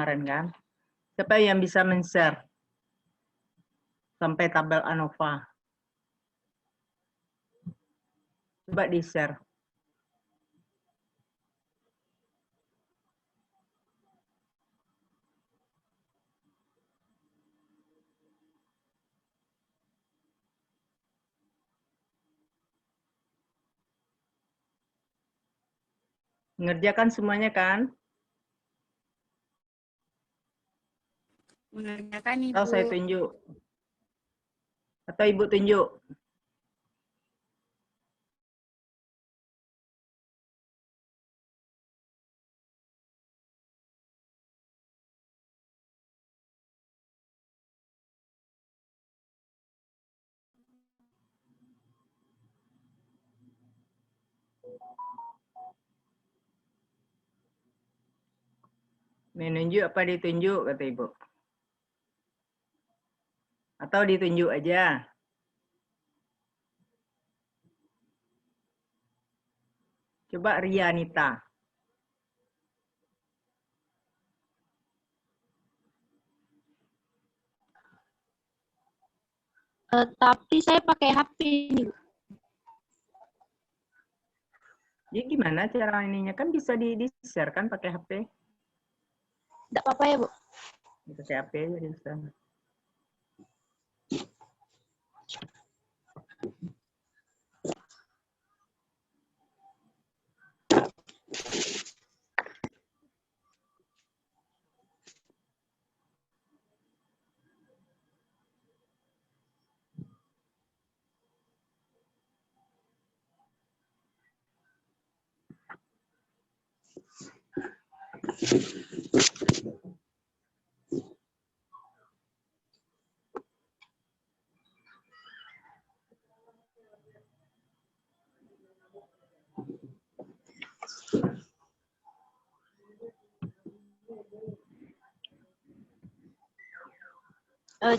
kemarin kan. Siapa yang bisa men-share sampai tabel ANOVA? Coba di-share. Mengerjakan semuanya kan? Mengerjakan Ibu. Atau saya tunjuk? Atau Ibu tunjuk? Menunjuk apa ditunjuk, kata Ibu? Atau ditunjuk aja? Coba Rianita. Tapi saya pakai HP ini, Bu. Jadi gimana cara ininya? Kan bisa di-share kan pakai HP? Tidak apa-apa ya, Bu? Pakai HP aja bisa.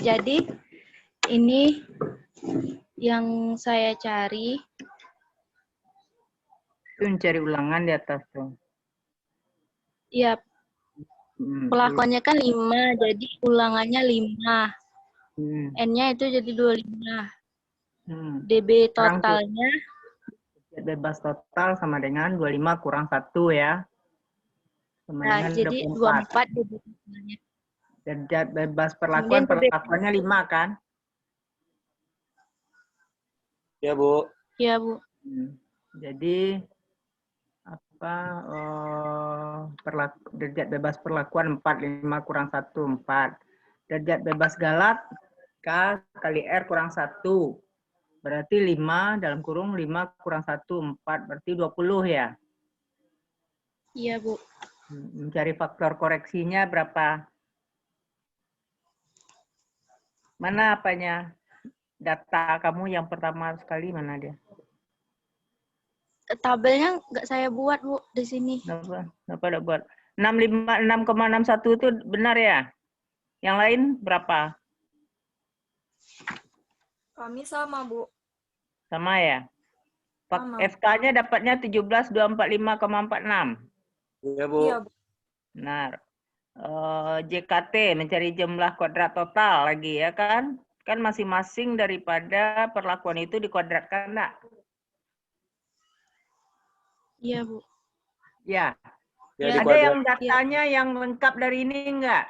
Jadi ini yang saya cari. Itu mencari ulangan di atas tuh. Ya, pelakuannya kan 5, jadi ulangannya 5. N-nya itu jadi 25. DB totalnya bebas total sama dengan 25 kurang 1 ya. Sama nah, dengan jadi 24 DB totalnya. Derajat bebas perlakuannya 5 kan? Ya, Bu. Ya, Bu. Jadi apa derajat bebas perlakuan 4, 5 kurang 1, 4. Derajat bebas galak K kali R kurang 1. Berarti 5 dalam kurung 5 kurang 1, 4. Berarti 20 ya? Iya, Bu. Mencari faktor koreksinya berapa? Mana apanya? Data kamu yang pertama sekali mana dia? Tabelnya nggak saya buat, Bu, di sini. Kenapa udah buat? 6,61 itu benar ya? Yang lain berapa? Kami sama, Bu. Sama ya? Sama. FK-nya dapatnya 17.245,46. Iya, Bu. Iya, Bu. Benar. JKT mencari jumlah kuadrat total lagi ya kan? Kan masing-masing daripada perlakuan itu dikuadratkan enggak? Iya, Bu. Ya. Ya, Ada yang datanya yang lengkap dari ini enggak?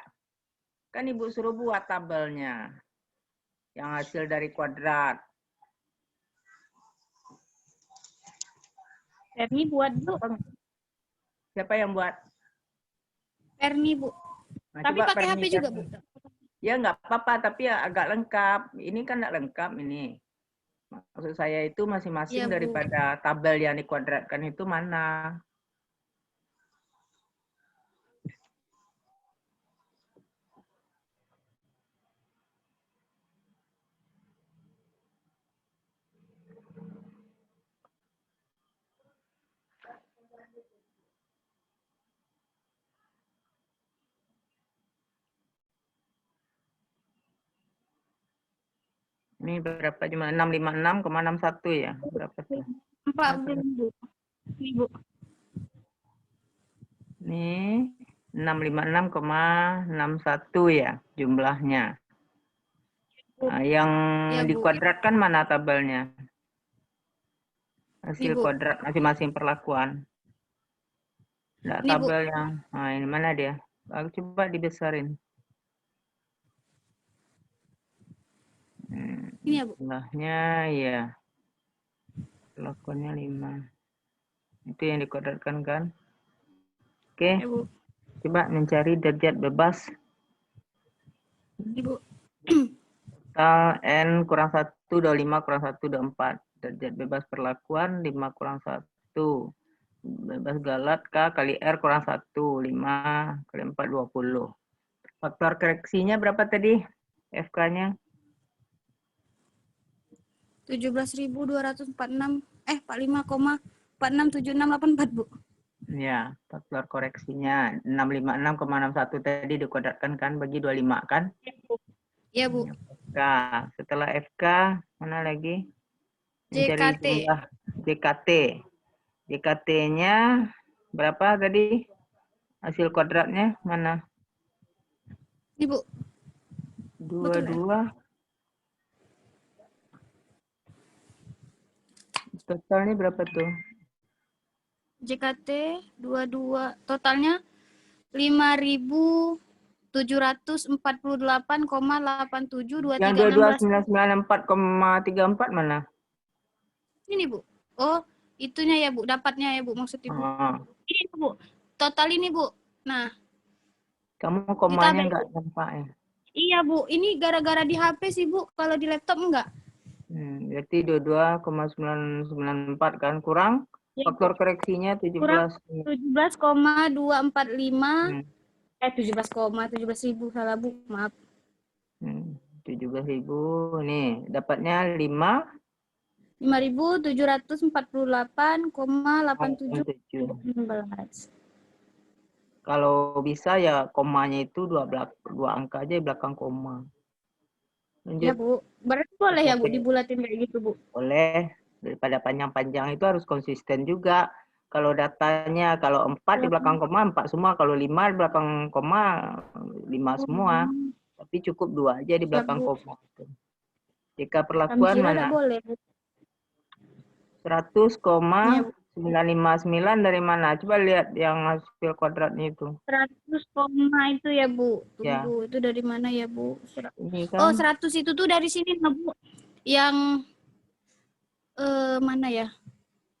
Kan Ibu suruh buat tabelnya. Yang hasil dari kuadrat. Perni buat, Bu. Siapa yang buat? Perni, Bu. Nah, Tapi pakai HP juga, Bu. Ya nggak apa-apa, tapi ya agak lengkap. Ini kan nggak lengkap ini. Maksud saya itu masing-masing Ya, daripada tabel yang dikuadratkan itu mana. Ini berapa cuma 656,61 ya? Berapa tuh? 40, Bu. Ini, Bu. Nih. 656,61 ya jumlahnya. Nah, yang Ya, Bu. dikuadratkan mana tabelnya? Hasil Bu. kuadrat masing-masing perlakuan. Nggak Ini, Bu. tabel yang, nah ini mana dia? Aku coba dibesarin. Ini ya, Bu. Jumlahnya ya. Perlakuannya 5. Itu yang dikuadratkan kan? Oke, Ya, Bu. coba mencari derajat bebas. Ini, Bu. Total N kurang 1, 25 kurang 1, 24. Derajat bebas perlakuan 5 kurang 1. Bebas galat K kali R kurang 1. 5 kali 4, 20. Faktor koreksinya berapa tadi? FK-nya? 17.246. 45,467684, Bu. Ya, faktor koreksinya 656,61 tadi dikuadratkan kan bagi 25 kan? Ya, Bu. FK. Setelah FK, mana lagi? Mencari JKT. jumlah JKT. JKT-nya berapa tadi? Hasil kuadratnya mana? Ini, Bu. Betul ya? 22. Totalnya berapa tuh? JKT 22. Totalnya 5.748,872316. Yang 22994,34 mana? Ini, Bu. Oh, itunya ya, Bu. Dapatnya ya, Bu. Maksud Ibu. Oh, Ini, Bu. Total ini, Bu. Nah, kamu di komanya tabel, nggak Bu. nampak ya? Iya, Bu. Ini gara-gara di HP sih, Bu. Kalau di laptop enggak. Berarti 22,994 kan? Kurang Ya, faktor Bu. koreksinya Kurang 17. 17,245. 17.000. Salah, Bu. Maaf. 17.000. Nih, dapatnya 5. 5.748,8716. Kalau bisa ya komanya itu dua angka aja di belakang koma. Ya, Lanjut. Bu. Berarti boleh ya, Bu, Oke. dibulatin kayak gitu, Bu. Boleh. Daripada panjang-panjang itu harus konsisten juga. Kalau datanya, kalau 4 di belakang koma, 4 semua. Kalau 5 di belakang koma, 5 semua. Tapi cukup 2 aja di Siap, belakang Bu. koma. Jika Kami perlakuan kira nggak mana? boleh, Bu. 100,959 dari mana? Coba lihat yang hasil kuadratnya itu. 100 koma itu ya, Bu. Ya, Tunggu, itu dari mana ya, Bu? ini Oh, kan 100 itu tuh dari sini, nah, Bu. Yang mana ya?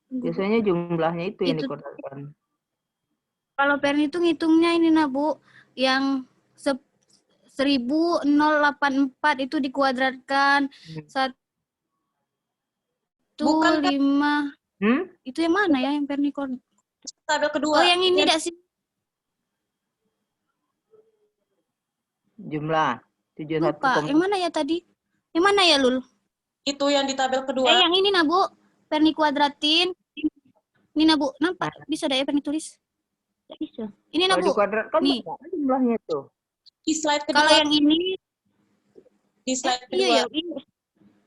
Tunggu, Bu. biasanya jumlahnya itu yang Itu dikuadratkan. kalau Perni itu ngitungnya ini, nah, Bu. Yang 1084 itu dikuadratkan. 1,5. Itu yang mana ya yang Perni Tabel kedua. Oh, yang ini dah sih. Jumlah 71, Lupa. Yang mana ya tadi? Yang mana ya, Lul? Itu yang di tabel kedua. Yang ini, nah, Bu. Perni kuadratin. Ini, nah, Bu. Nampak? Bisa dah ya Perni tulis? Tidak bisa. Ini, nah, kalau Bu. dikuadratkan Nih. berapa jumlahnya itu? Di slide kedua. Kalau yang ini, Di slide kedua. iya, ini.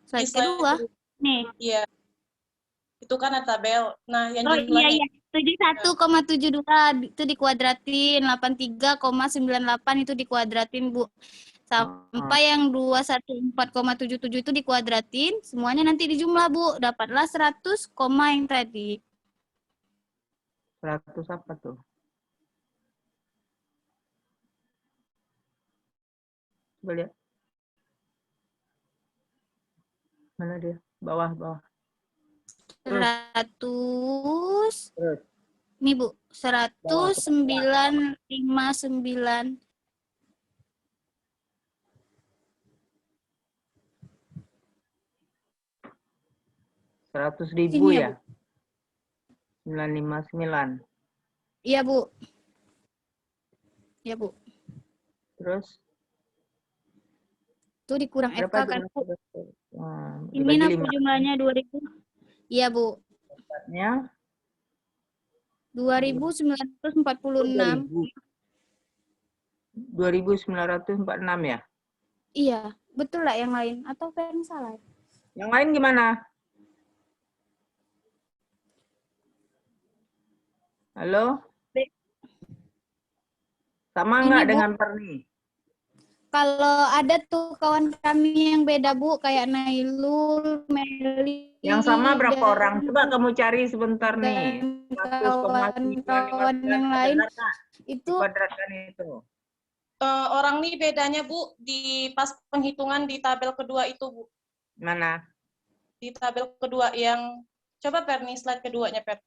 Slide kedua. Nih. Iya. Itu kan ada tabel. Nah, yang Oh, jumlahnya. iya. 71,72 itu dikuadratin. 83,98 itu dikuadratin, Bu. Sampai yang 214,77 itu dikuadratin. Semuanya nanti dijumlah, Bu. Dapatlah 100, yang tadi. 100 apa tuh? Coba lihat. Mana dia? Bawah. 100. Terus. Nih, Bu. 109,59. 100.000 Sini ya? ya, Bu. 959. Iya, Bu. Iya, Bu. Terus Itu dikurang berapa FK kan, Bu? Nah, Ini dibagi aku 5. jumlahnya 2.000. Iya, Bu. Dapatnya 2.946. 2.946 ya? Iya, betul lah yang lain. Atau Fern salah? Yang lain gimana? Halo? Sama Ini, nggak Bu. dengan Perni? Kalau ada tuh kawan kami yang beda, Bu, kayak Nailul, Meli, Yang sama berapa orang? dan Coba kamu cari sebentar nih. kawan-kawan 100,959 yang lain benar nggak? itu Dikuadratkan itu. Orang nih bedanya, Bu, di pas penghitungan di tabel kedua itu, Bu. Mana? Di tabel kedua yang, coba Perni, slide keduanya, Per.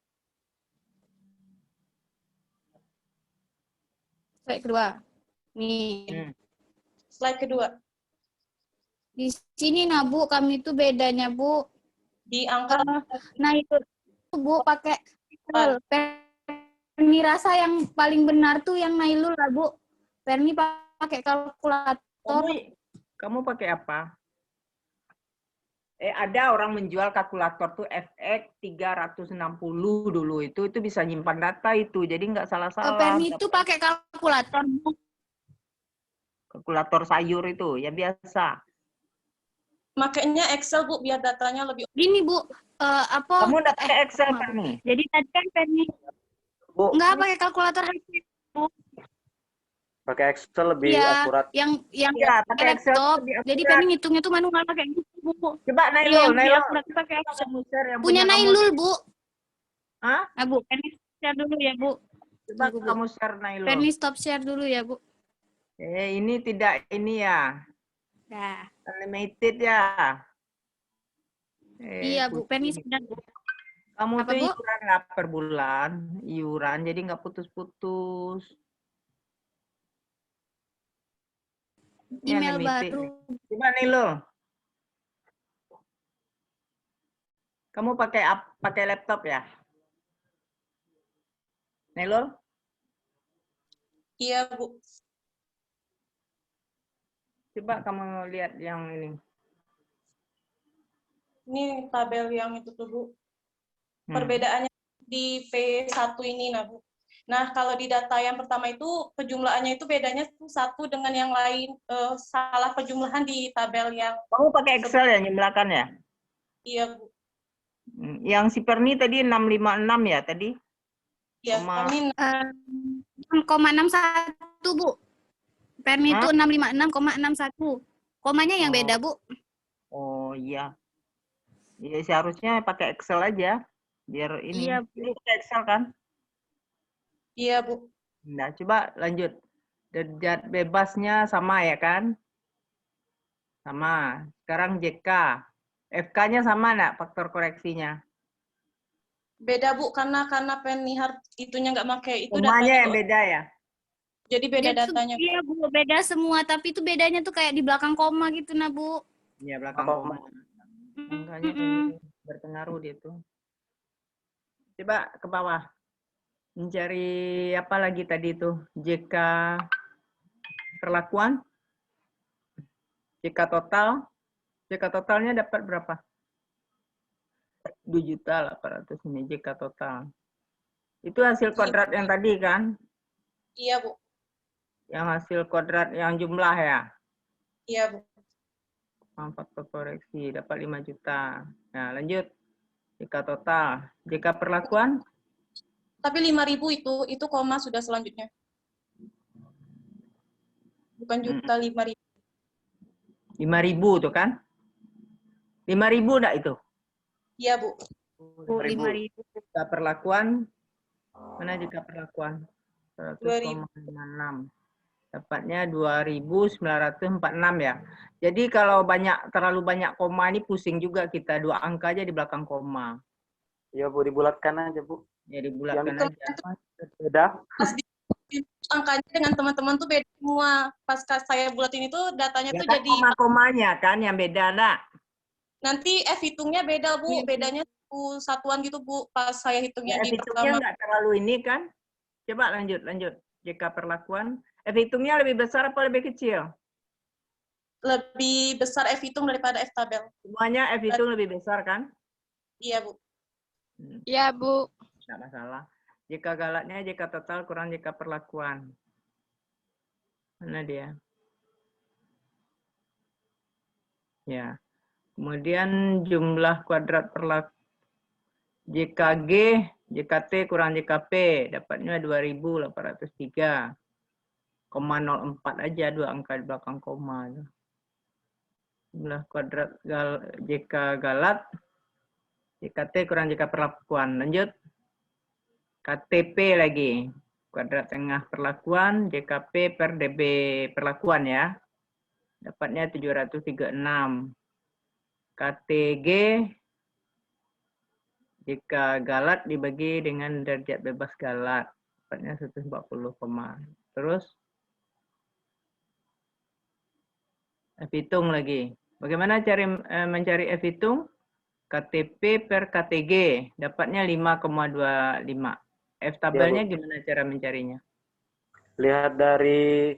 slide kedua. Nih, Hmm. Slide kedua. di sini nah Bu, kami itu bedanya Bu. Di angka Nah itu Bu pakai Excel. Perni rasa yang paling benar tuh yang Nailul lah Bu. Perni pakai kalkulator. Kamu pakai apa? Ada orang menjual kalkulator tuh FX 360 dulu itu bisa nyimpan data itu, jadi nggak salah-salah. Perni itu pakai kalkulator Bu. Kalkulator sayur itu ya biasa. makanya Excel, Bu, biar datanya lebih. Gini Bu, apa? Kamu udah pakai Excel kan nih? Jadi tadi kan Perni Bu, nggak pakai kalkulator HP Bu. pakai Excel lebih Iya, akurat. yang Iya, pakai Excel laptop. lebih Jadi akurat. Perni ngitungnya tuh manual pakai gitu Bu. Coba Iya, Nailul, yang Nailul. akurat pakai Excel. Kamu share yang Punya kamu. Nailul Bu. Hah? Nah Bu, Perni share dulu ya Bu. Coba Tunggu, Bu. kamu share Nailul. Perni stop share dulu ya Bu. Ini tidak ini ya. Nah, Unlimited ya. iya Bu, Perni sudah Bu. Kamu Apa, tuh Bu? iuran nggak per bulan? Iuran, jadi nggak putus-putus. Email limited. baru. Coba nih lo. Kamu pakai laptop ya? Nailul? Iya, Bu. Coba kamu lihat yang ini. Ini tabel yang itu tuh, Bu. Hmm. Perbedaannya di V1 ini, nah, Bu. Nah, kalau di data yang pertama itu, pejumlahannya itu bedanya tuh satu dengan yang lain. Salah pejumlahan di tabel yang... Kamu pakai Excel ya, jumlahkan ya? Iya, Bu. Yang si Perni tadi 656 ya tadi? Iya, kami 6,61 Bu. Perni itu 656,61. Komanya yang beda Bu. Oh iya. Ya seharusnya pakai Excel aja. Biar ini. Iya, Bu. Ini pakai Excel kan? Iya, Bu. Nah, coba lanjut. Derajat bebasnya sama ya kan? Sama. Sekarang JK. FK-nya sama enggak faktor koreksinya? Beda, Bu, karena penihar itunya nggak pakai itu Komanya datanya yang tuh. beda ya? Jadi beda Dia tuh- datanya. Iya Bu, beda semua. Tapi itu bedanya tuh kayak di belakang koma gitu nah Bu. Iya, belakang Apa, koma. Angkanya berpengaruh dia tuh. Coba ke bawah. Mencari apa lagi tadi tuh? JK perlakuan? JK total? JK totalnya dapat berapa? 2.800.000 ini JK total. Itu hasil kuadrat yang tadi kan? Iya, Bu. Yang hasil kuadrat yang jumlah ya? Iya, Bu. Faktor koreksi dapat 5 juta. Nah, lanjut. JK total. JK perlakuan? Tapi 5.000 itu koma sudah selanjutnya. Bukan juta, 5.000. 5.000 tuh kan? 5.000 enggak itu? Iya, Bu. 5.000. JK perlakuan? Mana JK perlakuan? 2.000. 100,6. Dapatnya 2.946 ya. Jadi kalau terlalu banyak koma ini pusing juga kita. 2 angka aja di belakang koma. Iya Bu, dibulatkan aja Bu. Ya dibulatkan Yang aja. beda. Pas di angkanya dengan teman-teman tuh beda semua. Pas saya bulatin itu datanya Ya tuh kan jadi koma-komanya kan yang beda nak. nanti F hitungnya beda, Bu. Iya. Bedanya satuan gitu, Bu. Pas saya hitungnya Ya, di F hitungnya pertama. nggak terlalu ini kan. Coba lanjut. JK perlakuan. F hitungnya lebih besar apa lebih kecil? Lebih besar F hitung daripada F tabel. Semuanya F hitung lebih besar kan? Iya, Bu. Iya Bu. Nggak masalah. JK galatnya JK total kurang JK perlakuan. Mana dia? Ya. Kemudian jumlah kuadrat perlaku JKG, JKT kurang JKP, dapatnya 2.803. 0,04 aja, 2 angka di belakang koma. Jumlah kuadrat JK Galat, JKT kurang JK perlakuan. Lanjut. KTP lagi. Kuadrat tengah perlakuan, JKP per DB perlakuan ya. Dapatnya 736. KTG, JK Galat dibagi dengan derajat bebas Galat. Dapatnya 140, terus F hitung lagi. Bagaimana cari mencari F hitung? KTP per KTG dapatnya 5,25. F tabelnya Bu. gimana cara mencarinya? Lihat dari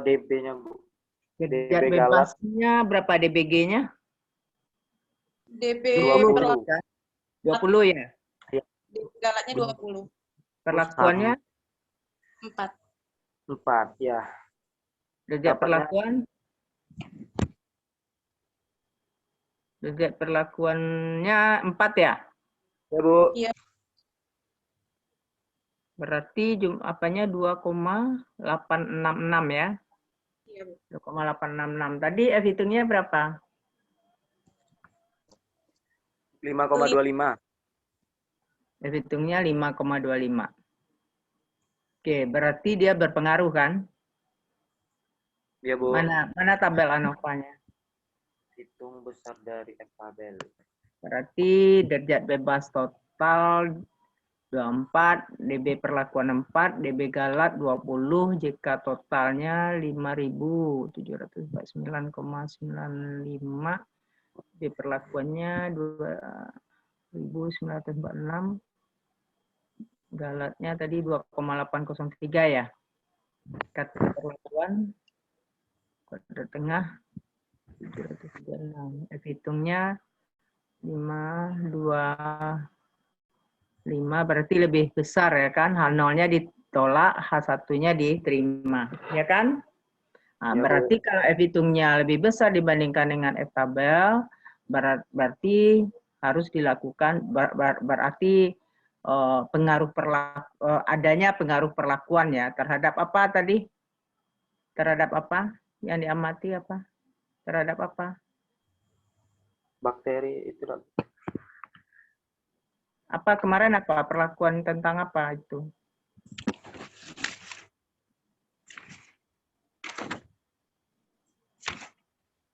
DB-nya, Bu. Derajat DB Galat. bebasnya berapa DBG-nya? DB 20. perlakuan 20 ya? Galatnya 20. Perlakuannya 4. 4, ya. derajat Dapatnya- perlakuan? Derajat perlakuannya 4 ya? Ya, Bu. Iya. Berarti apanya 2,866 ya? Iya, Bu. 2,866. Tadi F hitungnya berapa? 5,25. F hitungnya 5,25. Oke, berarti dia berpengaruh kan? Ya, Bu. Mana tabel ANOVA-nya? Hitung besar dari F tabel. Berarti derajat bebas total 24, DB perlakuan 4, DB Galat 20, JK totalnya 5.749,95, DB perlakuannya 2.946, Galatnya tadi 2,803 ya. Kata perlakuan kuadrat tengah 736. F hitungnya 5 berarti lebih besar ya kan? H0-nya ditolak, H1-nya diterima. Ya kan? Nah, Ya, Bu. berarti kalau F hitungnya lebih besar dibandingkan dengan F tabel, berarti harus dilakukan, berarti adanya pengaruh perlakuan ya terhadap apa tadi? Terhadap apa? Yang diamati apa? Terhadap apa? Bakteri itu. Apa kemarin apa? Perlakuan tentang apa itu?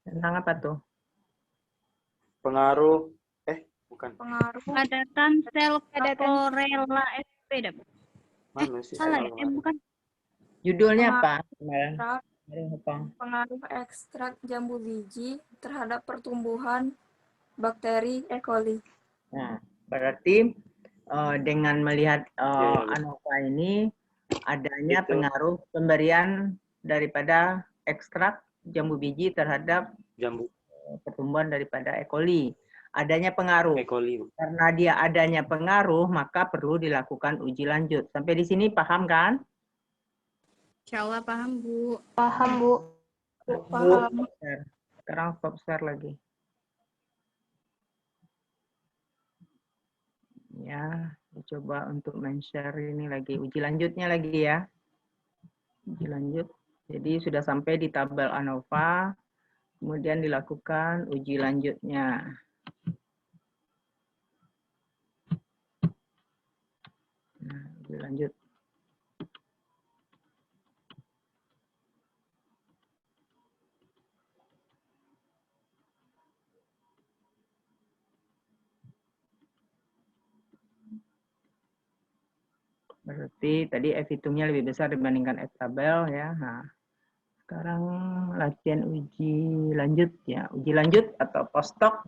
Tentang apa tuh? Pengaruh. Bukan. Pengaruh Padatan sel chlorella sp. Mana sih? Salah ya? Bukan. Judulnya apa? Kemarin? ekstrak, Kemarin apa? pengaruh ekstrak jambu biji terhadap pertumbuhan bakteri E. coli. Nah, berarti dengan melihat Ya. ANOVA ini adanya Itu. pengaruh pemberian daripada ekstrak jambu biji terhadap Jambu pertumbuhan daripada E. coli. Adanya pengaruh. E. coli. Karena dia adanya pengaruh, maka perlu dilakukan uji lanjut. Sampai di sini paham kan? Insya Allah paham, Bu. Paham, Bu. Paham. Sekarang stop share lagi. Ya, coba untuk men-share ini lagi. Uji lanjutnya lagi ya. Uji lanjut. Jadi sudah sampai di tabel ANOVA, kemudian dilakukan uji lanjutnya. Nah, uji lanjut. Berarti tadi F hitungnya lebih besar dibandingkan F tabel ya. Nah, sekarang latihan uji lanjut ya. Uji lanjut atau postdoc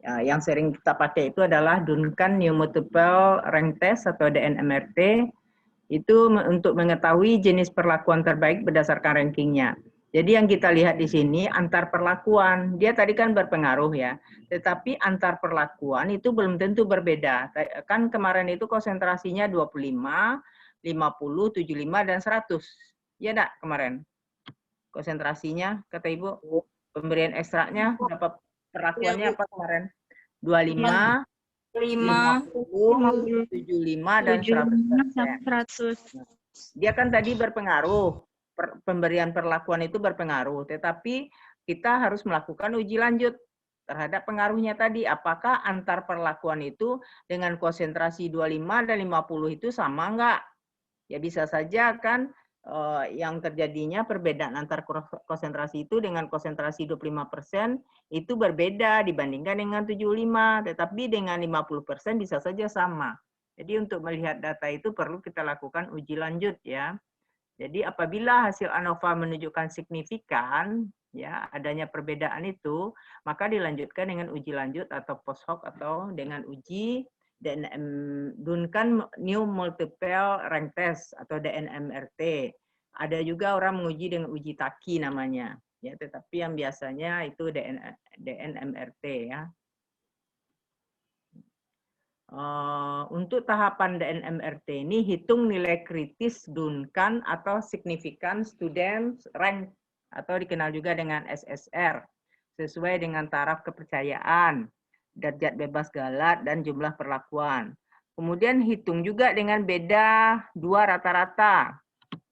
ya, yang sering kita pakai itu adalah Duncan New Multiple Rank Test atau DNMRT. Itu untuk mengetahui jenis perlakuan terbaik berdasarkan rankingnya. Jadi yang kita lihat di sini antar perlakuan, dia tadi kan berpengaruh ya, tetapi antar perlakuan itu belum tentu berbeda. Kan kemarin itu konsentrasinya 25, 50, 75, dan 100. Ya enggak kemarin? Konsentrasinya, kata Ibu, pemberian ekstraknya, berapa perlakuannya apa kemarin? 25, 50, 75, dan 100%. 100. Dia kan tadi berpengaruh. pemberian perlakuan itu berpengaruh, tetapi kita harus melakukan uji lanjut terhadap pengaruhnya tadi. Apakah antar perlakuan itu dengan konsentrasi 25 dan 50 itu sama enggak? Ya bisa saja kan yang terjadinya perbedaan antar konsentrasi itu dengan konsentrasi 25% itu berbeda dibandingkan dengan 75, tetapi dengan 50% bisa saja sama. Jadi untuk melihat data itu perlu kita lakukan uji lanjut ya. Jadi apabila hasil ANOVA menunjukkan signifikan ya adanya perbedaan itu, maka dilanjutkan dengan uji lanjut atau post hoc atau dengan uji Duncan New Multiple Rank Test atau DNMRT. Ada juga orang menguji dengan uji Taki namanya, ya. Tetapi yang biasanya itu DNMRT ya. Untuk tahapan DNMRT ini hitung nilai kritis Duncan atau Significant Student Rank atau dikenal juga dengan SSR sesuai dengan taraf kepercayaan, derajat bebas galat, dan jumlah perlakuan. Kemudian hitung juga dengan beda 2 rata-rata,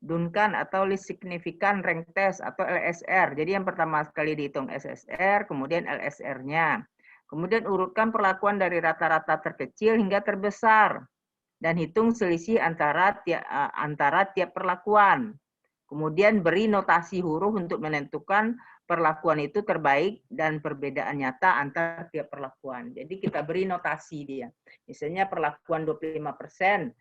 Duncan atau Least Significant Rank Test atau LSR. Jadi yang pertama sekali dihitung SSR, kemudian LSR-nya. Kemudian urutkan perlakuan dari rata-rata terkecil hingga terbesar. Dan hitung selisih antara tiap perlakuan. Kemudian beri notasi huruf untuk menentukan perlakuan itu terbaik dan perbedaan nyata antar tiap perlakuan. Jadi kita beri notasi dia. Misalnya perlakuan 25%,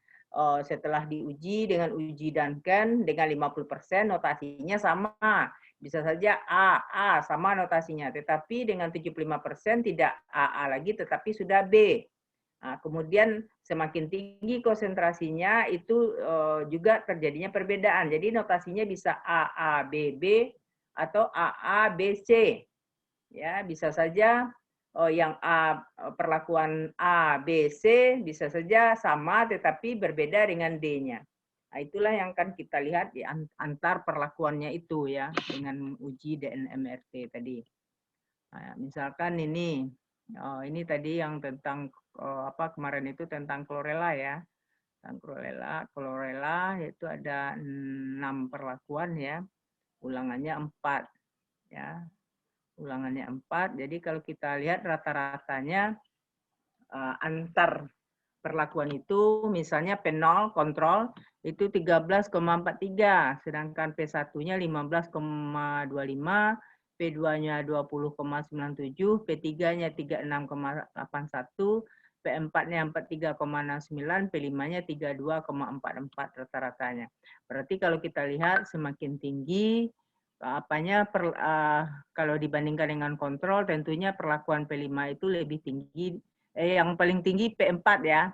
setelah diuji dengan uji Duncan dengan 50% notasinya sama. Bisa saja A sama notasinya, tetapi dengan 75% tidak AA lagi tetapi sudah B. Nah, kemudian semakin tinggi konsentrasinya itu juga terjadinya perbedaan. Jadi notasinya bisa AA, BB atau AA, BC. Ya, bisa saja yang A perlakuan A, B, C bisa saja sama tetapi berbeda dengan D-nya. Nah, itulah yang akan kita lihat di antar perlakuannya itu ya dengan uji DNMRT tadi. Nah, misalkan ini tadi yang tentang kemarin itu tentang klorela ya. Tentang klorela itu ada 6 perlakuan ya. Ulangannya 4 ya. Ulangannya 4. Jadi kalau kita lihat rata-ratanya antar perlakuan itu misalnya P0 kontrol itu 13,43, sedangkan P1-nya 15,25, P2-nya 20,97, P3-nya 36,81, P4-nya 43,69, P5-nya 32,44 rata-ratanya. Berarti kalau kita lihat semakin tinggi kalau dibandingkan dengan kontrol tentunya perlakuan P5 itu lebih tinggi, yang paling tinggi P4 ya,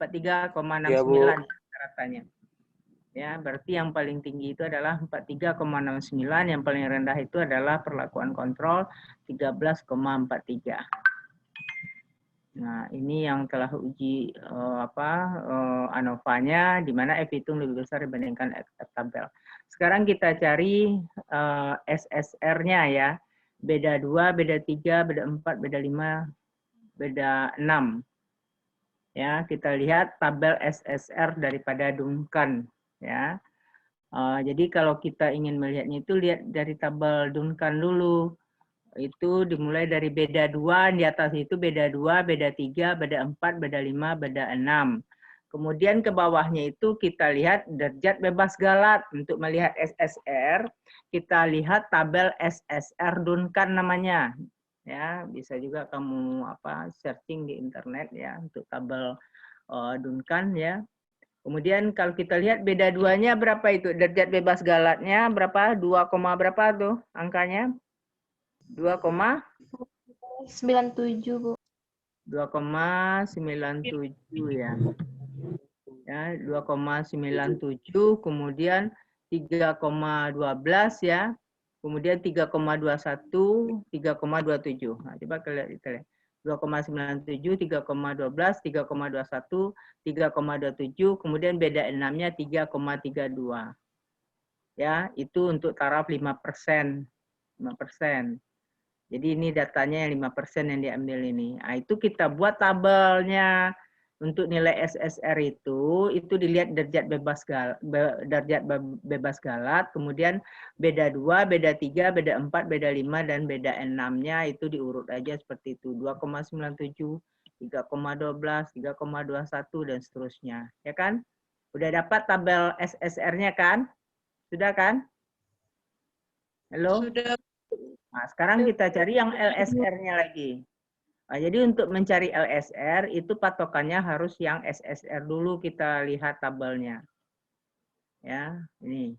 43,69 rata-ratanya. Ya, berarti yang paling tinggi itu adalah 43,69, yang paling rendah itu adalah perlakuan kontrol 13,43. Nah, ini yang telah uji ANOVA-nya, di mana F hitung lebih besar dibandingkan F tabel. Sekarang kita cari SSR-nya ya. Beda 2, beda 3, beda 4, beda 5, beda 6. Ya, kita lihat tabel SSR daripada Duncan ya. Jadi kalau kita ingin melihatnya itu lihat dari tabel Duncan dulu. Itu dimulai dari beda 2, di atas itu beda 2, beda 3, beda 4, beda 5, beda 6. Kemudian ke bawahnya itu kita lihat derajat bebas galat. Untuk melihat SSR, kita lihat tabel SSR Duncan namanya. Ya, bisa juga kamu searching di internet ya untuk tabel Duncan ya. Kemudian kalau kita lihat beda 2-nya berapa itu? Derajat bebas galatnya berapa? 2, berapa tuh angkanya? 2,97 Bu. 2,97 ya. Ya, 2,97 kemudian 3,12 ya. Kemudian 3,21, 3,27. Nah, coba kita lihat. 2,97, 3,12, 3,21, 3,27, kemudian beda 6-nya 3,32. Ya, itu untuk taraf 5%. 5%. Jadi ini datanya yang 5% yang diambil ini. Nah, itu kita buat tabelnya. Untuk nilai SSR itu dilihat derajat bebas galat, kemudian beda 2, beda 3, beda 4, beda 5, dan beda 6-nya itu diurut aja seperti itu. 2,97, 3,12, 3,21, dan seterusnya. Ya kan? Udah dapat tabel SSR-nya kan? Sudah kan? Halo? Sudah. Nah, sekarang kita cari yang LSR-nya lagi. Nah, jadi untuk mencari LSR itu patokannya harus yang SSR dulu, kita lihat tabelnya. Ya, ini.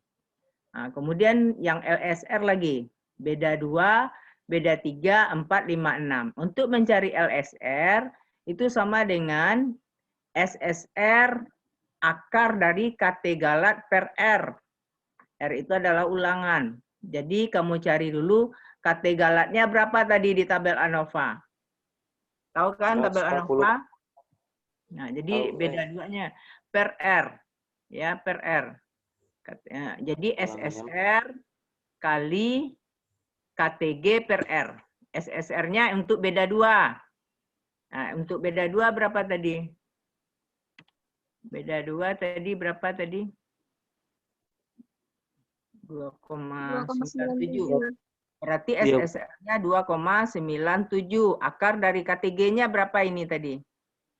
Nah, kemudian yang LSR lagi. Beda 2, beda 3, 4, 5, 6. Untuk mencari LSR itu sama dengan SSR akar dari KT galat per R. R itu adalah ulangan. Jadi kamu cari dulu KT galatnya berapa tadi di tabel ANOVA. Tahu kan tabel 140. ANOVA? Nah, jadi Tahu, beda duanya per R. Ya, per R. Jadi Ulangannya. SSR kali KTG per R. SSR-nya untuk beda 2. Nah, untuk beda 2 berapa tadi? Beda 2 tadi berapa tadi? 2,97. Berarti SSR-nya 2,97. Akar dari KTG-nya berapa ini tadi?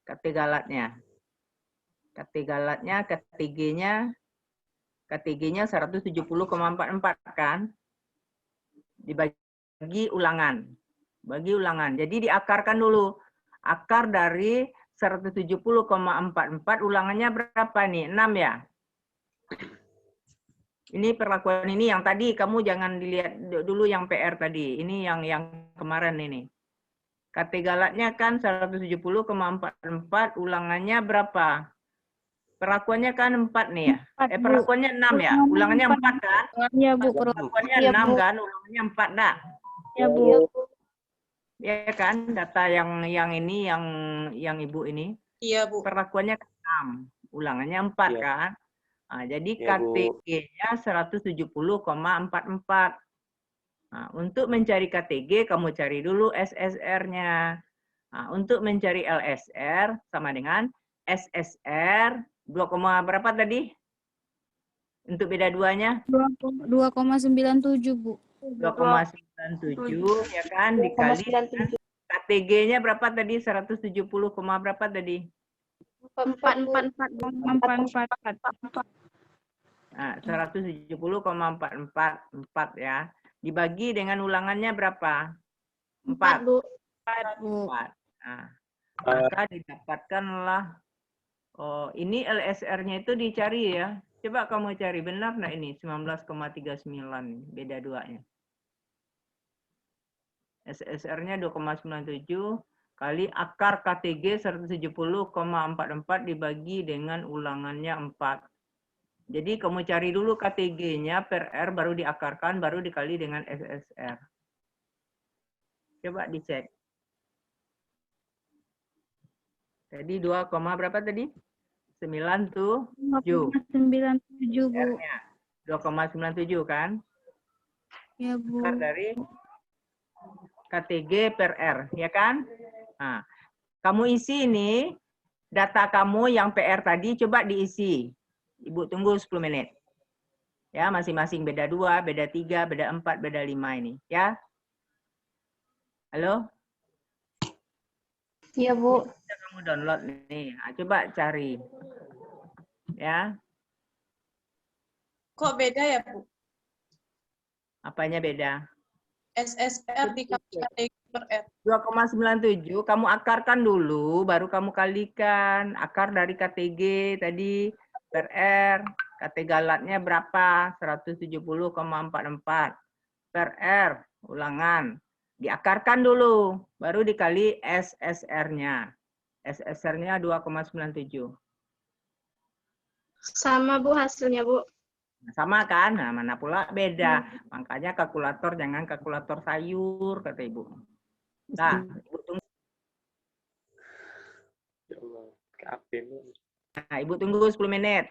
KT galatnya. KT galatnya, KTG-nya 170,44 kan? Dibagi ulangan. Bagi ulangan. Jadi diakarkan dulu. Akar dari 170,44 ulangannya berapa nih? 6 ya? Ini perlakuan ini yang tadi kamu jangan dilihat dulu yang PR tadi. Ini yang kemarin ini. KT galatnya kan 170,44, ulangannya berapa? Perlakuannya kan 4 nih ya. Perlakuannya 6 ya. Ulangannya 4 kan? Iya, Bu. Perlakuannya Iya, 6 Bu. kan? Ulangannya 4 dah. Ya, Bu. Ya kan? Data yang ini yang Ibu ini. Iya, Bu. Perlakuannya 6. Ulangannya 4 Iya. kan? Nah, jadi Iya, Bu. KTG-nya 170,44. Nah, untuk mencari KTG, kamu cari dulu SSR-nya. Nah, untuk mencari LSR, sama dengan SSR 2, berapa tadi? Untuk beda 2-nya? 2,97, Bu. 2,97, ya kan? Dikali dengan KTG-nya berapa tadi? 170, berapa tadi? 444,444. Nah, 170,444 ya. Dibagi dengan ulangannya berapa? 4. 4, Bu. 4. Nah, maka didapatkanlah, oh ini LSR-nya itu dicari ya. Coba kamu cari, benar nggak ini? 19,39, beda 2-nya. SSR-nya 2,97 kali akar KTG 170,44 dibagi dengan ulangannya 4. Jadi kamu cari dulu KTG-nya per R, baru diakarkan, baru dikali dengan SSR. Coba dicek. Jadi 2, berapa tadi? 97. 2,97, Bu. R-nya 2,97 kan? Ya, Bu. Akar dari KTG per R, ya kan? Nah, kamu isi ini, data kamu yang PR tadi, coba diisi. Ibu tunggu 10 menit. Ya, masing-masing beda 2, beda 3, beda 4, beda 5 ini. Ya. Halo? Iya, Bu. Bisa kamu download nih. Nah, coba cari. Ya. Kok beda ya, Bu? Apanya beda? SSR di KTG per R. 2,97 kamu akarkan dulu, baru kamu kalikan. Akar dari KTG tadi per R. KT galatnya berapa? 170,44 per R. Ulangan. Diakarkan dulu, baru dikali SSR-nya. SSR-nya 2,97. Sama, Bu, hasilnya, Bu. Sama kan? Nah, mana pula beda. Makanya kalkulator jangan kalkulator sayur, kata Ibu. Nah, Ibu tunggu. Ya Allah, ke apa ini? Nah, Ibu tunggu 10 menit.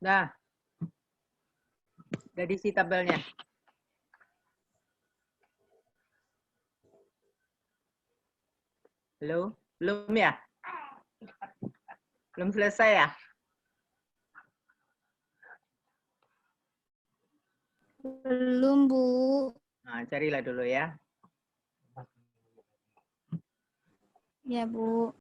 Dah. Udah diisi tabelnya. Halo? Belum ya? Belum selesai ya? Belum, Bu. Nah, carilah dulu ya. Ya, Bu.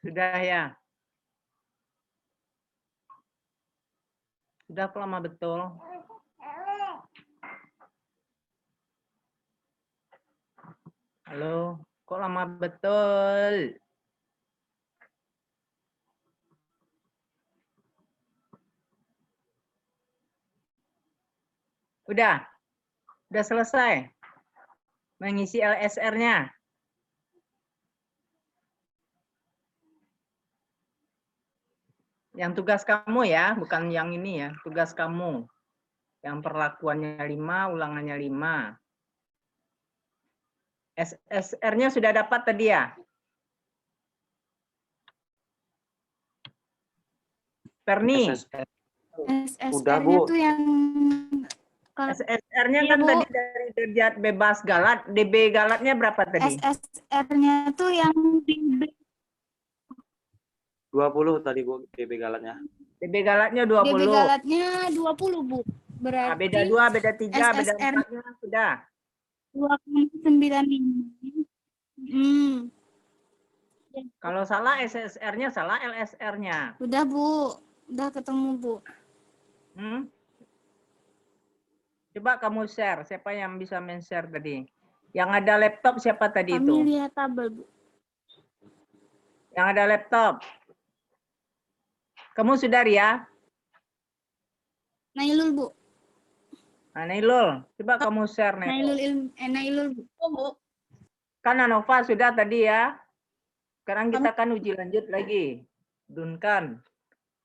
Sudah ya? Sudah lama betul? Halo, kok lama betul? Udah selesai mengisi LSR-nya. Yang tugas kamu ya, bukan yang ini ya, tugas kamu. Yang perlakuannya 5, ulangannya 5. SSR-nya sudah dapat tadi ya? Perni, Udah, SSR-nya Bu. tuh yang kalau SSR-nya Iya, kan Bu. tadi dari derajat bebas galat, DB galatnya berapa tadi? SSR-nya tuh yang di 20 tadi, Bu, DB galatnya. DB galatnya DB 20. galatnya 20, Bu. Nah, Berarti beda 2, beda 3, beda SSR 4-nya sudah. 2,95. Kalau salah SSR-nya, salah LSR-nya. Udah, Bu. Udah ketemu, Bu. Coba kamu share, siapa yang bisa men-share tadi? Yang ada laptop siapa tadi Kami itu? lihat tabel, Bu. Yang ada laptop. Kamu sudah ya? Nailul, Bu. Nah, Nailul, coba kamu share Nailul. Nailul, Bu. Bu. Kan Anova sudah tadi ya. Sekarang kita kan uji lanjut lagi. Dunkan.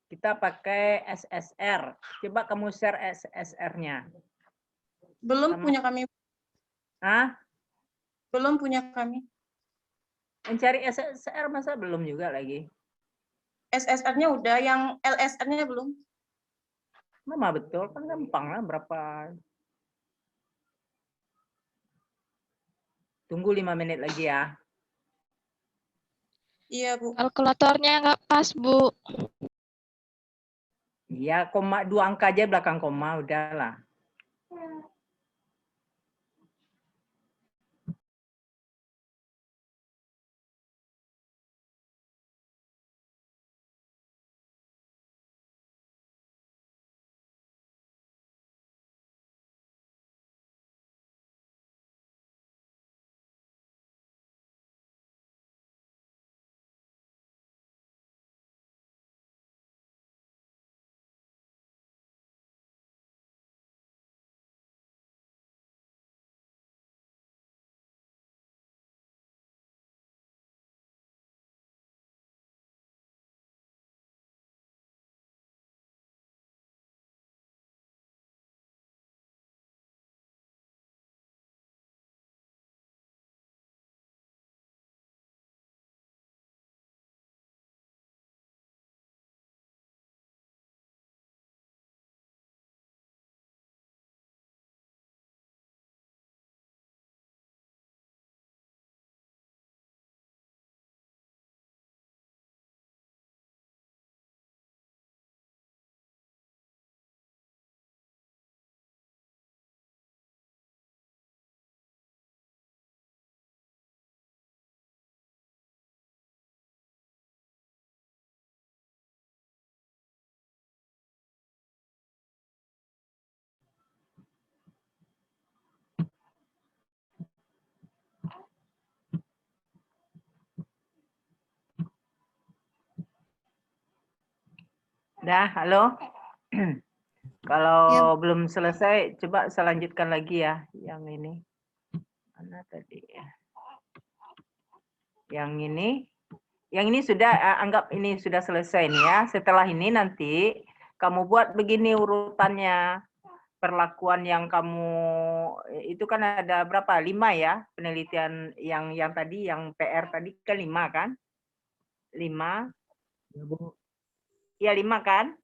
Kita pakai SSR. Coba kamu share SSR-nya. Belum punya kami. Hah? Belum punya kami. Mencari SSR masa belum juga lagi? SSR-nya udah, yang LSR-nya belum. Mama betul, kan gampang lah berapa. Tunggu 5 menit lagi ya. Iya, Bu. Kalkulatornya nggak pas, Bu. Iya, 2 angka aja belakang koma, udahlah. Dah, halo. Kalau belum selesai, coba saya lanjutkan lagi ya. Yang ini. Mana tadi ya? Yang ini. Yang ini sudah, anggap ini sudah selesai nih ya. Setelah ini nanti kamu buat begini urutannya. Perlakuan yang kamu, itu kan ada berapa? 5 ya? Penelitian yang tadi, yang PR tadi kan 5 kan? 5. Iya 5 kan?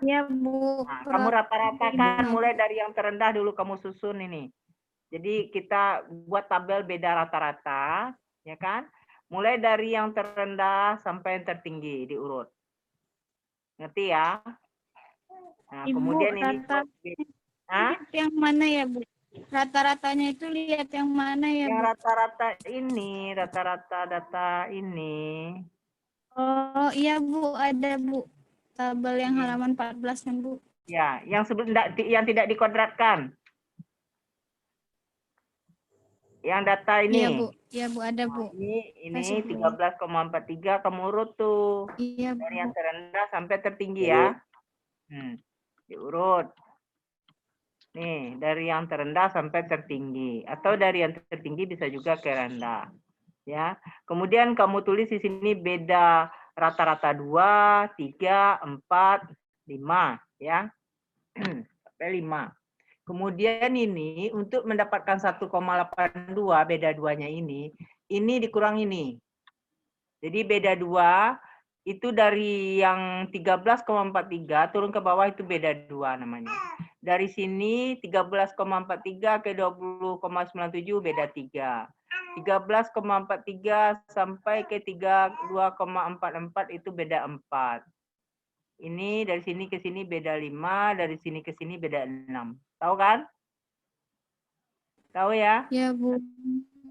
Iya, Bu. Nah, kamu rata-ratakan mulai dari yang terendah dulu kamu susun ini. Jadi kita buat tabel beda rata-rata, ya kan? Mulai dari yang terendah sampai yang tertinggi diurut. Ngerti ya? Nah, Ibu, kemudian ini yang mana ya, Bu? Rata-ratanya itu lihat yang mana ya, yang Bu? rata-rata ini, rata-rata data ini. Oh iya Bu, ada Bu. Tabel yang halaman 14 kan Bu. Ya, yang yang tidak dikuadratkan. Yang data ini. Iya Bu, ada Bu. Ini 13,43 kamu urut tuh. Iya Dari Bu. yang terendah sampai tertinggi Iya, ya. Diurut. Nih, dari yang terendah sampai tertinggi. Atau dari yang tertinggi bisa juga ke rendah. Ya. Kemudian kamu tulis di sini beda rata-rata 2, 3, 4, 5. Ya. Sampai 5. Kemudian ini untuk mendapatkan 1,82 beda duanya ini dikurang ini. Jadi beda 2 itu dari yang 13,43 turun ke bawah itu beda 2 namanya. Dari sini 13,43 ke 20,97 beda 3. 13,43 sampai ke 32,44 itu beda 4. Ini dari sini ke sini beda 5, dari sini ke sini beda 6. Tahu kan? Tahu ya? Iya Bu.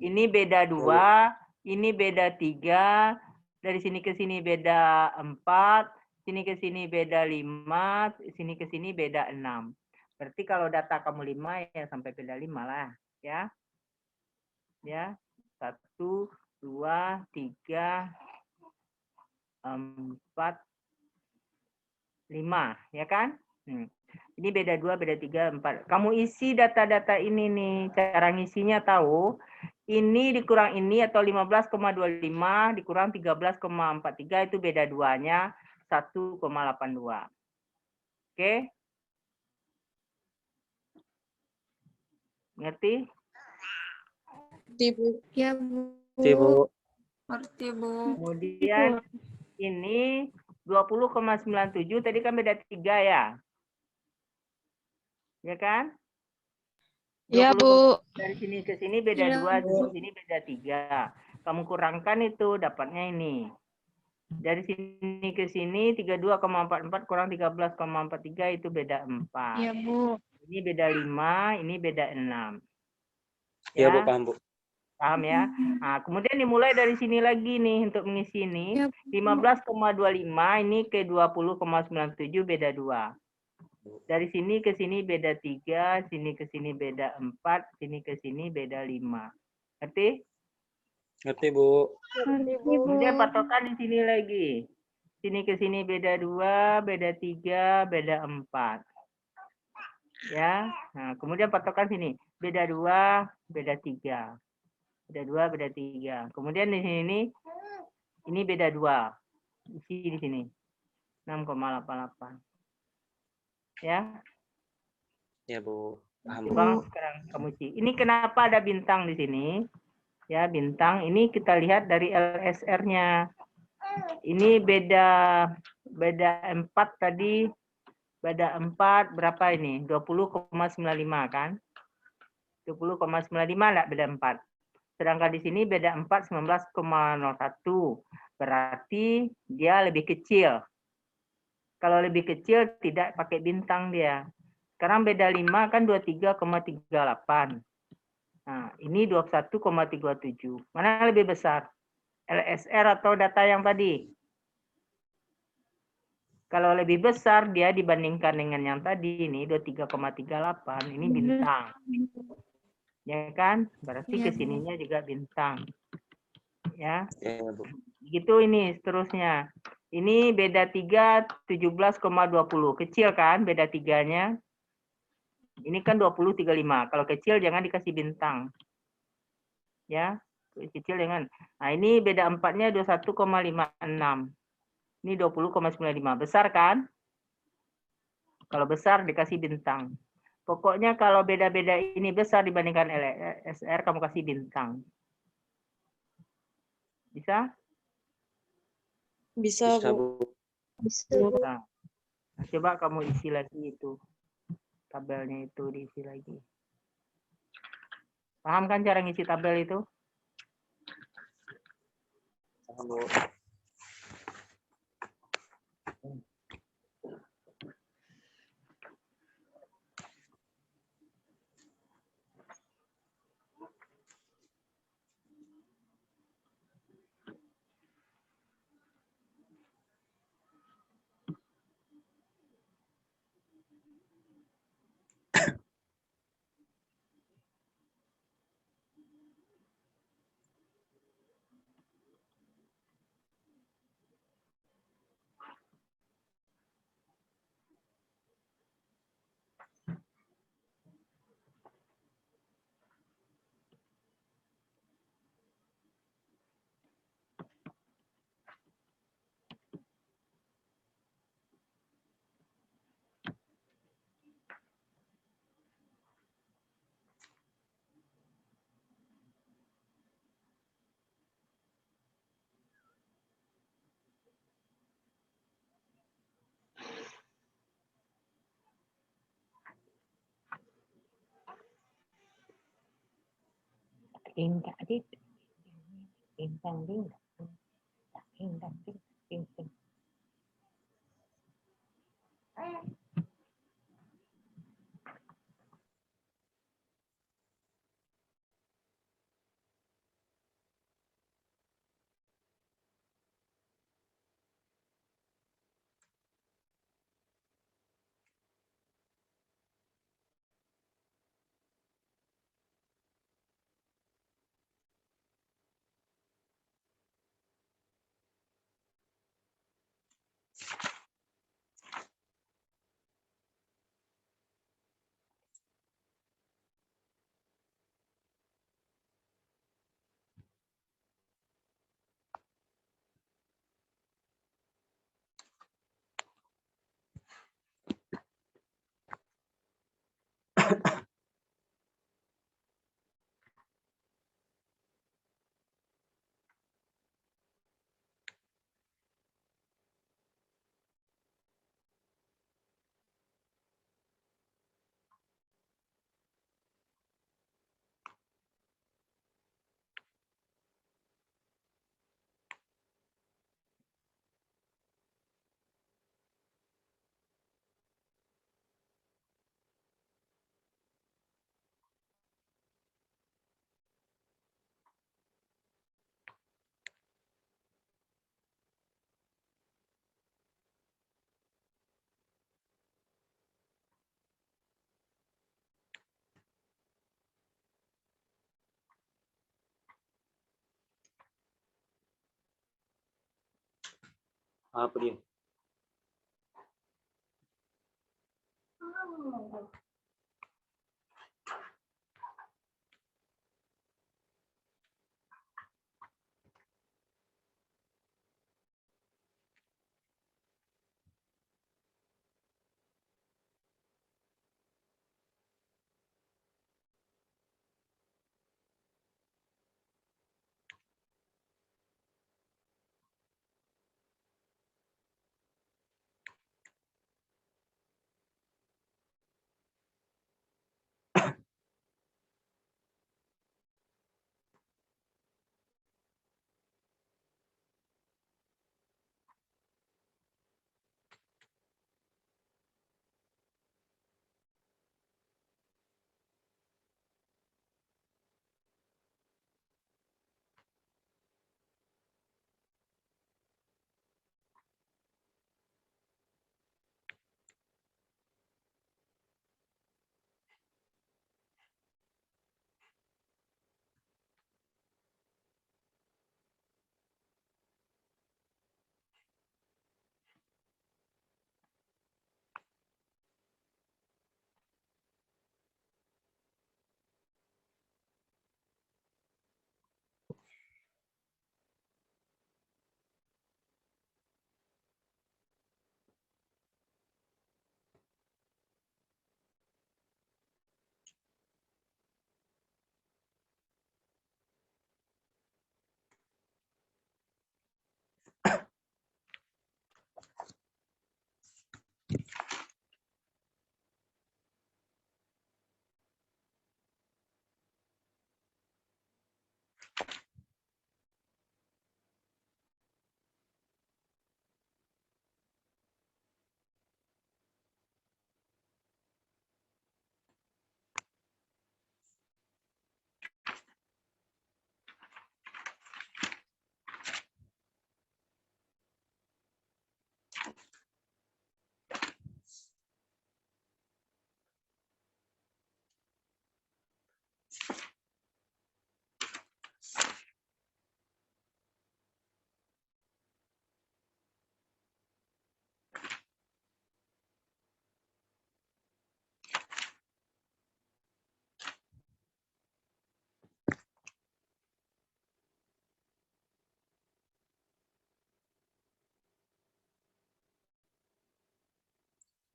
Ini beda 2, ini beda 3, dari sini ke sini beda 4, sini ke sini beda 5, sini ke sini beda 6. Berarti kalau data kamu 5 ya sampai beda 5 lah, ya. Ya. 1, 2, 3, 4, 5, ya kan? Ini beda 2, beda 3, 4. Kamu isi data-data ini nih, cara ngisinya tahu. Ini dikurang ini atau 15,25 dikurang 13,43 itu beda 2-nya 1,82. Oke? Ngerti? Iya Bu. Bu. Ngerti, Bu. Kemudian ini 20,97 tadi kan beda 3 ya. Ya kan? Iya, 20, Bu. dari sini ke sini beda Iya, 2, Bu. dari sini beda 3. Kamu kurangkan itu dapatnya ini. Dari sini ke sini 32,44 kurang 13,43 itu beda 4. Iya Bu. Ini beda 5, ini beda 6. Iya, Bu, Ya, paham, Bu. paham ya? Nah, kemudian dimulai dari sini lagi nih untuk mengisi ini. Iya, 15,25 ini ke 20,97 beda 2. Dari sini ke sini beda 3, sini ke sini beda 4, sini ke sini beda 5. Ngerti? Ngerti, Bu. Kemudian patokan di sini lagi. Sini ke sini beda 2, beda 3, beda 4. Ya. Nah, kemudian patokan sini. Beda 2, beda 3. Beda 2, beda 3. Kemudian di sini ini beda 2. Isi di sini. 6,88. Ya. Ya, Bu. Paham, Bu. Coba sekarang kamu isi. Ini kenapa ada bintang di sini? Ya, bintang ini kita lihat dari LSR-nya. Ini beda 4 tadi, beda 4 berapa ini? 20,95 kan? 20,95 enggak beda 4. Sedangkan di sini beda 4 19,01. Berarti dia lebih kecil. Kalau lebih kecil tidak pakai bintang dia. Sekarang beda 5 kan 23,38. Nah, ini 21,37. Mana yang lebih besar? LSR atau data yang tadi? Kalau lebih besar dia dibandingkan dengan yang tadi ini 23,38, ini bintang. Ya kan? Berarti Iya, Bu. kesininya juga bintang. Ya. Ya, Bu. Gitu ini seterusnya. Ini beda 3 17,20. Kecil kan beda 3-nya? Ini kan 20,35. Kalau kecil jangan dikasih bintang. Ya. Kecil jangan. Nah, ini beda 4-nya 21,56. Ini 20,95. Besar kan? Kalau besar dikasih bintang. Pokoknya kalau beda-beda ini besar dibandingkan LSR, kamu kasih bintang. Bisa? Bisa, Bisa, Bu. Bu. Nah, coba kamu isi lagi itu. Tabelnya itu diisi lagi. Paham kan cara ngisi tabel itu? Paham, Bu. Indah dit, bintang bintang, indah bintang. Apa dia?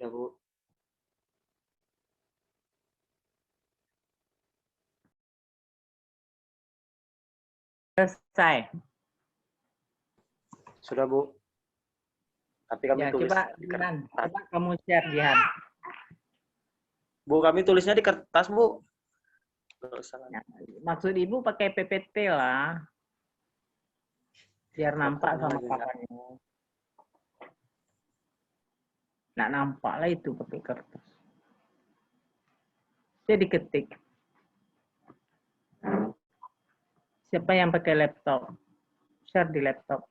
Ya, Bu. Selesai. Sudah, Bu. Tapi kami Ya, tulis coba di Jihan, kertas. coba kamu share Jihan. Bu, kami tulisnya di kertas, Bu. Nggak usah lagi. Ya, maksud Ibu pakai PPT lah, biar nampak Fotonya sama lagi nggak. kakaknya. Nggak nampak lah itu pakai kertas. Jadi ketik. Siapa yang pakai laptop? Share di laptop.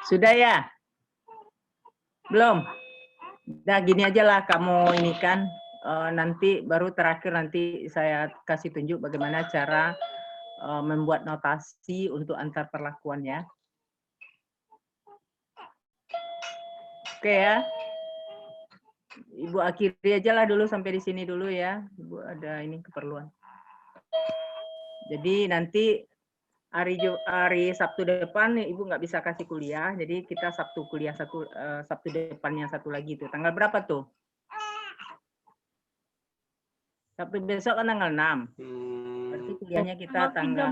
Sudah ya? Belum? Nah, gini aja lah kamu ini kan. Nanti baru terakhir nanti saya kasih tunjuk bagaimana cara membuat notasi untuk antar perlakuan ya. Oke ya. Ibu akhiri aja lah dulu sampai di sini dulu ya. Ibu ada ini keperluan. Jadi nanti hari Sabtu depan Ibu nggak bisa kasih kuliah. Jadi kita Sabtu kuliah Sabtu depannya satu lagi tuh. Tanggal berapa tuh? Sabtu besok kan tanggal 6. Berarti kuliahnya kita tanggal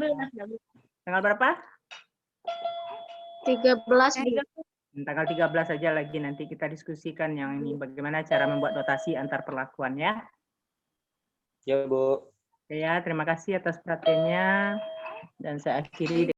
berapa? 13. Tanggal 13 aja lagi nanti kita diskusikan yang ini bagaimana cara membuat notasi antar perlakuan ya. Ya, Bu. Oke ya, terima kasih atas perhatiannya dan saya akhiri